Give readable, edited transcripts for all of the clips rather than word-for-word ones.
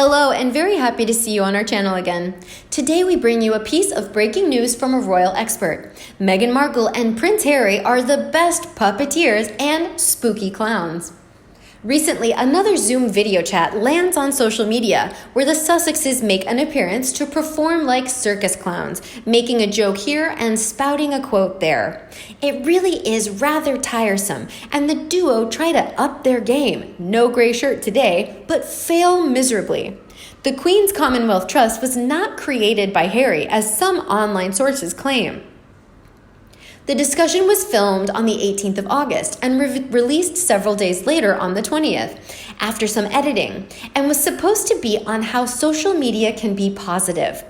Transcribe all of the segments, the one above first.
Hello, and very happy to see you on our channel again. Today we bring you a piece of breaking news from a royal expert. Meghan Markle and Prince Harry are the best puppeteers and spooky clowns. Recently, another Zoom video chat lands on social media where the Sussexes make an appearance to perform like circus clowns, making a joke here and spouting a quote there. It really is rather tiresome, and the duo try to up their game. No gray shirt today, but fail miserably. The Queen's Commonwealth Trust was not created by Harry, as some online sources claim. The discussion was filmed on the 18th of August and released several days later on the 20th, after some editing, and was supposed to be on how social media can be positive.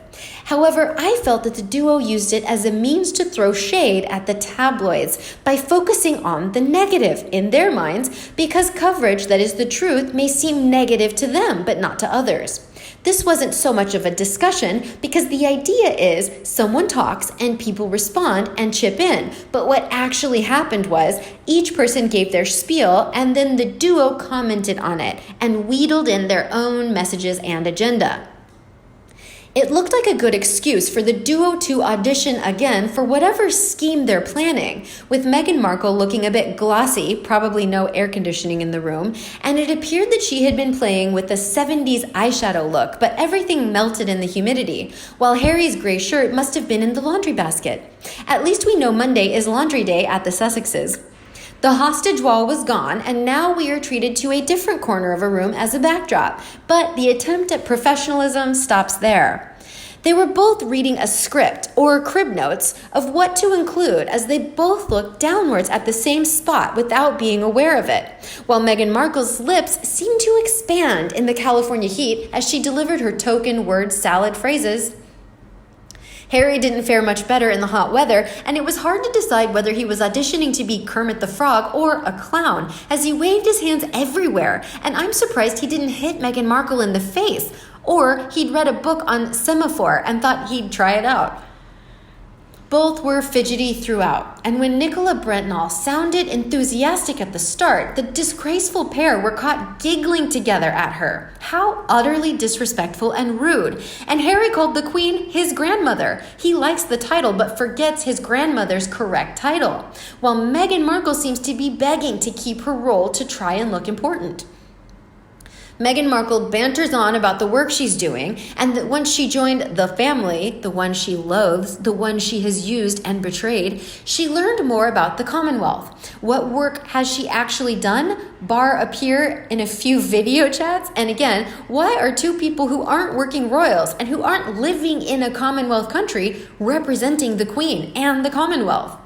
However, I felt that the duo used it as a means to throw shade at the tabloids by focusing on the negative in their minds, because coverage that is the truth may seem negative to them but not to others. This wasn't so much of a discussion because the idea is someone talks and people respond and chip in. But what actually happened was each person gave their spiel and then the duo commented on it and wheedled in their own messages and agenda. It looked like a good excuse for the duo to audition again for whatever scheme they're planning, with Meghan Markle looking a bit glossy, probably no air conditioning in the room, and it appeared that she had been playing with the 70s eyeshadow look, but everything melted in the humidity, while Harry's gray shirt must have been in the laundry basket. At least we know Monday is laundry day at the Sussexes. The hostage wall was gone, and now we are treated to a different corner of a room as a backdrop, but the attempt at professionalism stops there. They were both reading a script, or crib notes, of what to include as they both looked downwards at the same spot without being aware of it, while Meghan Markle's lips seemed to expand in the California heat as she delivered her token word salad phrases. Harry didn't fare much better in the hot weather, and it was hard to decide whether he was auditioning to be Kermit the Frog or a clown, as he waved his hands everywhere, and I'm surprised he didn't hit Meghan Markle in the face, or he'd read a book on semaphore and thought he'd try it out. Both were fidgety throughout, and when Nicola Brentonall sounded enthusiastic at the start, the disgraceful pair were caught giggling together at her. How utterly disrespectful and rude. And Harry called the Queen his grandmother. He likes the title but forgets his grandmother's correct title, while Meghan Markle seems to be begging to keep her role to try and look important. Meghan Markle banters on about the work she's doing, and that once she joined the family, the one she loathes, the one she has used and betrayed, she learned more about the Commonwealth. What work has she actually done, bar appear in a few video chats? And again, why are two people who aren't working royals and who aren't living in a Commonwealth country representing the Queen and the Commonwealth?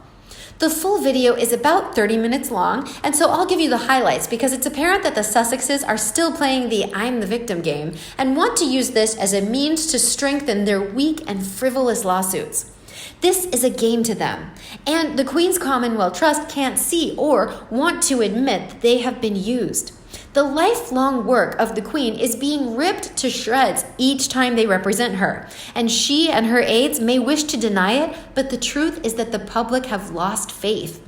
The full video is about 30 minutes long, and so I'll give you the highlights because it's apparent that the Sussexes are still playing the I'm the victim game and want to use this as a means to strengthen their weak and frivolous lawsuits. This is a game to them, and the Queen's Commonwealth Trust can't see or want to admit that they have been used. The lifelong work of the Queen is being ripped to shreds each time they represent her, and she and her aides may wish to deny it, but the truth is that the public have lost faith.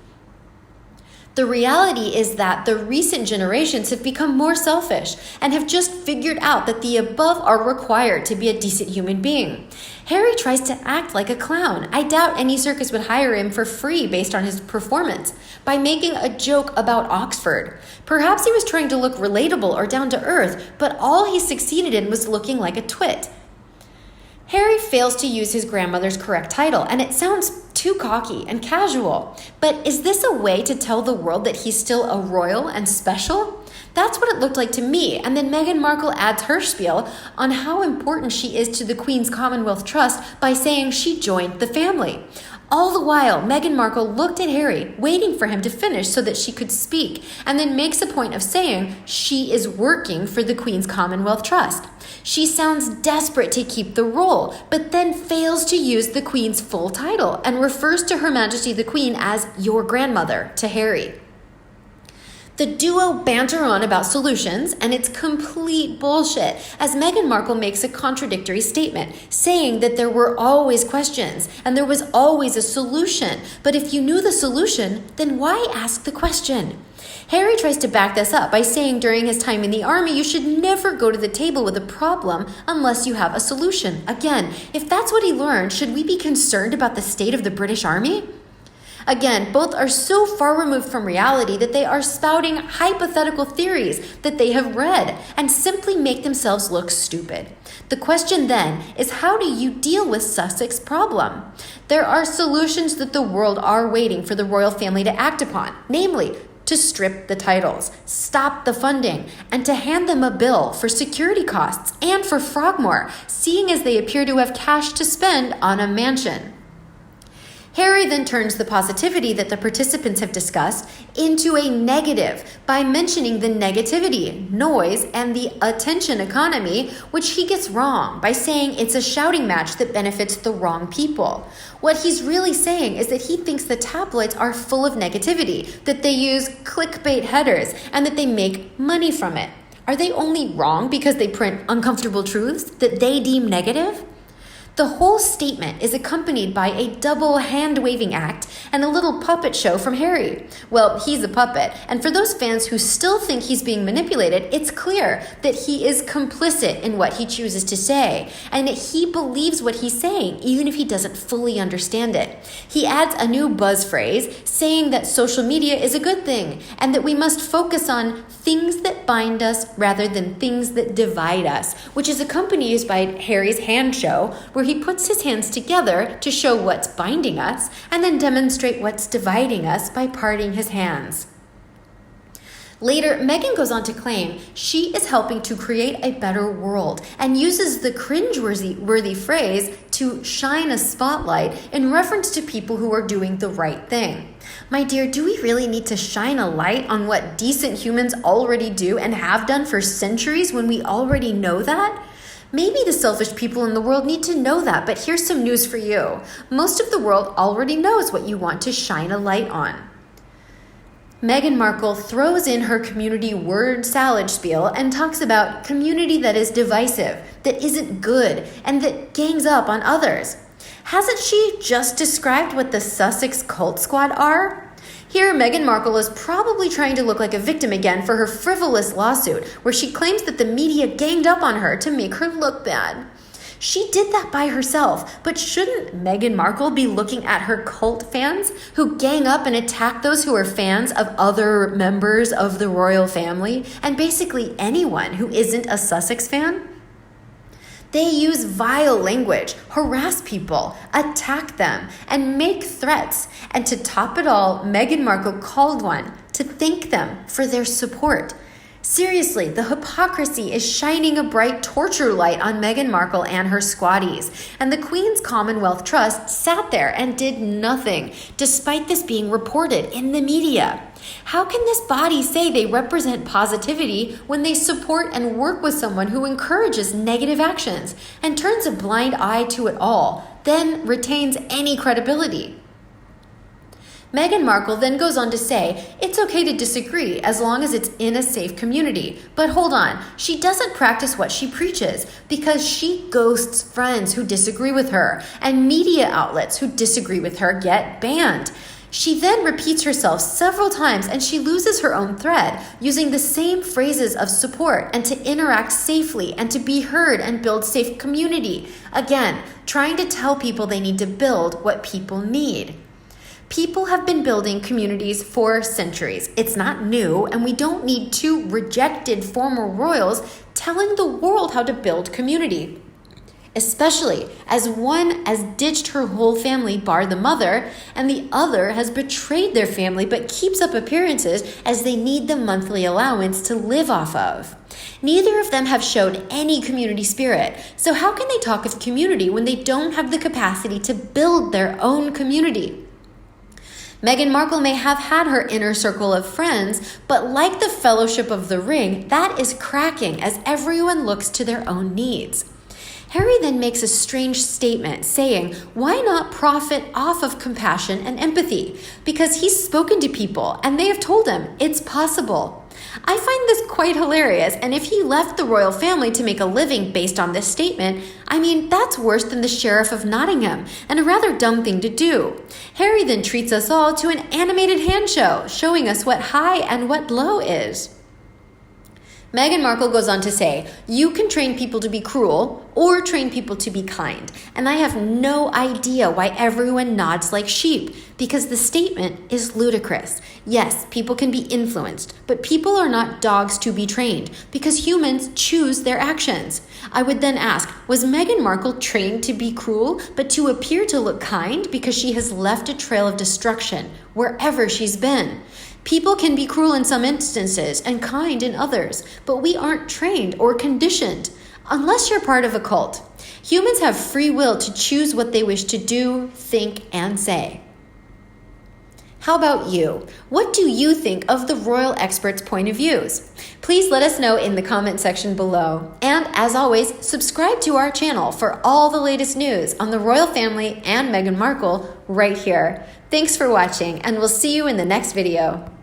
The reality is that the recent generations have become more selfish and have just figured out that the above are required to be a decent human being. Harry tries to act like a clown. I doubt any circus would hire him for free based on his performance, by making a joke about Oxford. Perhaps he was trying to look relatable or down to earth, but all he succeeded in was looking like a twit. Harry fails to use his grandmother's correct title, and it sounds too cocky and casual. But is this a way to tell the world that he's still a royal and special? That's what it looked like to me, and then Meghan Markle adds her spiel on how important she is to the Queen's Commonwealth Trust by saying she joined the family. All the while, Meghan Markle looked at Harry, waiting for him to finish so that she could speak, and then makes a point of saying she is working for the Queen's Commonwealth Trust. She sounds desperate to keep the role, but then fails to use the Queen's full title and refers to Her Majesty the Queen as your grandmother to Harry. The duo banter on about solutions, and it's complete bullshit, as Meghan Markle makes a contradictory statement, saying that there were always questions, and there was always a solution. But if you knew the solution, then why ask the question? Harry tries to back this up by saying during his time in the army, you should never go to the table with a problem unless you have a solution. Again, if that's what he learned, should we be concerned about the state of the British Army? Again, both are so far removed from reality that they are spouting hypothetical theories that they have read and simply make themselves look stupid. The question then is, how do you deal with Sussex problem? There are solutions that the world are waiting for the royal family to act upon, namely, to strip the titles, stop the funding, and to hand them a bill for security costs and for Frogmore, seeing as they appear to have cash to spend on a mansion. Harry then turns the positivity that the participants have discussed into a negative by mentioning the negativity, noise, and the attention economy, which he gets wrong by saying it's a shouting match that benefits the wrong people. What he's really saying is that he thinks the tabloids are full of negativity, that they use clickbait headers, and that they make money from it. Are they only wrong because they print uncomfortable truths that they deem negative? The whole statement is accompanied by a double hand-waving act and a little puppet show from Harry. Well, he's a puppet, and for those fans who still think he's being manipulated, it's clear that he is complicit in what he chooses to say, and that he believes what he's saying, even if he doesn't fully understand it. He adds a new buzz phrase, saying that social media is a good thing, and that we must focus on things that bind us rather than things that divide us, which is accompanied by Harry's hand show, where he puts his hands together to show what's binding us and then demonstrate what's dividing us by parting his hands. Later, Meghan goes on to claim she is helping to create a better world and uses the cringe-worthy phrase to shine a spotlight in reference to people who are doing the right thing. My dear, do we really need to shine a light on what decent humans already do and have done for centuries when we already know that? Maybe the selfish people in the world need to know that, but here's some news for you. Most of the world already knows what you want to shine a light on. Meghan Markle throws in her community word salad spiel and talks about community that is divisive, that isn't good, and that gangs up on others. Hasn't she just described what the Sussex cult squad are? Here, Meghan Markle is probably trying to look like a victim again for her frivolous lawsuit, where she claims that the media ganged up on her to make her look bad. She did that by herself, but shouldn't Meghan Markle be looking at her cult fans who gang up and attack those who are fans of other members of the royal family, and basically anyone who isn't a Sussex fan? They use vile language, harass people, attack them, and make threats. And to top it all, Meghan Markle called one to thank them for their support. Seriously, the hypocrisy is shining a bright torture light on Meghan Markle and her squaddies. And the Queen's Commonwealth Trust sat there and did nothing, despite this being reported in the media. How can this body say they represent positivity when they support and work with someone who encourages negative actions and turns a blind eye to it all, then retains any credibility? Meghan Markle then goes on to say it's okay to disagree as long as it's in a safe community. But hold on, she doesn't practice what she preaches because she ghosts friends who disagree with her, and media outlets who disagree with her get banned. She then repeats herself several times and she loses her own thread, using the same phrases of support and to interact safely and to be heard and build safe community. Again, trying to tell people they need to build what people need. People have been building communities for centuries. It's not new, and we don't need two rejected former royals telling the world how to build community. Especially as one has ditched her whole family bar the mother, and the other has betrayed their family but keeps up appearances as they need the monthly allowance to live off of. Neither of them have shown any community spirit, so how can they talk of community when they don't have the capacity to build their own community? Meghan Markle may have had her inner circle of friends, but like the Fellowship of the Ring, that is cracking as everyone looks to their own needs. Harry then makes a strange statement saying, why not profit off of compassion and empathy? Because he's spoken to people and they have told him it's possible. I find this quite hilarious, and if he left the royal family to make a living based on this statement, I mean, that's worse than the Sheriff of Nottingham, and a rather dumb thing to do. Harry then treats us all to an animated hand show, showing us what high and what low is. Meghan Markle goes on to say, you can train people to be cruel or train people to be kind. And I have no idea why everyone nods like sheep, because the statement is ludicrous. Yes, people can be influenced, but people are not dogs to be trained, because humans choose their actions. I would then ask, was Meghan Markle trained to be cruel, but to appear to look kind because she has left a trail of destruction wherever she's been? People can be cruel in some instances and kind in others, but we aren't trained or conditioned, unless you're part of a cult. Humans have free will to choose what they wish to do, think, and say. How about you? What do you think of the royal experts' point of views? Please let us know in the comment section below. And as always, subscribe to our channel for all the latest news on the royal family and Meghan Markle right here. Thanks for watching, and we'll see you in the next video.